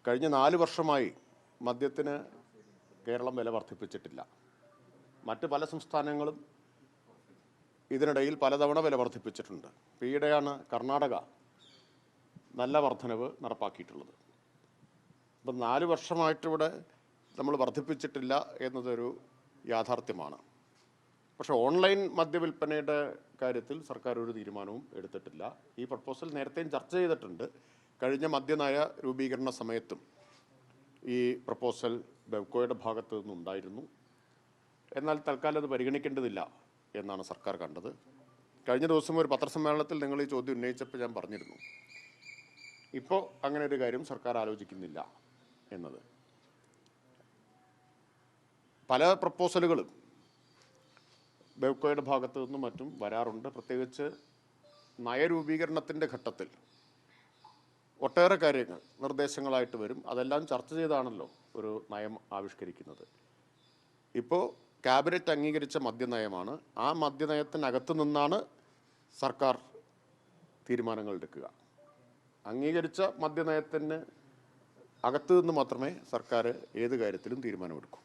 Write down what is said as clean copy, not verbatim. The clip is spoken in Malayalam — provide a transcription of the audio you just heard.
കഴിഞ്ഞ 4 വർഷമായി മദ്യത്തിന് കേരളം വില വർദ്ധിപ്പിച്ചിട്ടില്ല. മറ്റ് പല സംസ്ഥാനങ്ങളും ഇതിനിടയിൽ പലതവണ വില വർദ്ധിപ്പിച്ചിട്ടുണ്ട്. ഈയിടെയാണ് കർണാടക നല്ല വർധനവ് നടപ്പാക്കിയിട്ടുള്ളത്. അപ്പം 4 വർഷമായിട്ടിവിടെ നമ്മൾ വർദ്ധിപ്പിച്ചിട്ടില്ല എന്നതൊരു യാഥാർത്ഥ്യമാണ്. പക്ഷേ ഓൺലൈൻ മദ്യവിൽപ്പനയുടെ കാര്യത്തിൽ സർക്കാർ ഒരു തീരുമാനവും എടുത്തിട്ടില്ല. ഈ പ്രപ്പോസൽ നേരത്തെയും ചർച്ച ചെയ്തിട്ടുണ്ട്. കഴിഞ്ഞ മദ്യനയ രൂപീകരണ സമയത്തും ഈ പ്രപ്പോസൽ ബെവ്കോയുടെ ഭാഗത്തു നിന്നുണ്ടായിരുന്നു. എന്നാൽ തൽക്കാലം അത് പരിഗണിക്കേണ്ടതില്ല എന്നാണ് സർക്കാർ കണ്ടത്. കഴിഞ്ഞ ദിവസം ഒരു പത്രസമ്മേളനത്തിൽ നിങ്ങൾ ഈ ചോദ്യം ഉന്നയിച്ചപ്പോൾ ഞാൻ പറഞ്ഞിരുന്നു, ഇപ്പോൾ അങ്ങനെ ഒരു കാര്യം സർക്കാർ ആലോചിക്കുന്നില്ല എന്നത്. പല പ്രപ്പോസലുകളും ബെവ്കോയുടെ ഭാഗത്തു നിന്നും മറ്റും വരാറുണ്ട്. പ്രത്യേകിച്ച് നയരൂപീകരണത്തിൻ്റെ ഘട്ടത്തിൽ ഒട്ടേറെ കാര്യങ്ങൾ നിർദ്ദേശങ്ങളായിട്ട് വരും. അതെല്ലാം ചർച്ച ചെയ്താണല്ലോ ഒരു നയം ആവിഷ്കരിക്കുന്നത്. ഇപ്പോൾ ക്യാബിനറ്റ് അംഗീകരിച്ച മദ്യനയമാണ്. ആ മദ്യനയത്തിനകത്തു നിന്നാണ് സർക്കാർ തീരുമാനങ്ങൾ എടുക്കുക. അംഗീകരിച്ച മദ്യനയത്തിന് അകത്തു നിന്ന് മാത്രമേ സർക്കാർ ഏത് കാര്യത്തിലും തീരുമാനമെടുക്കൂ.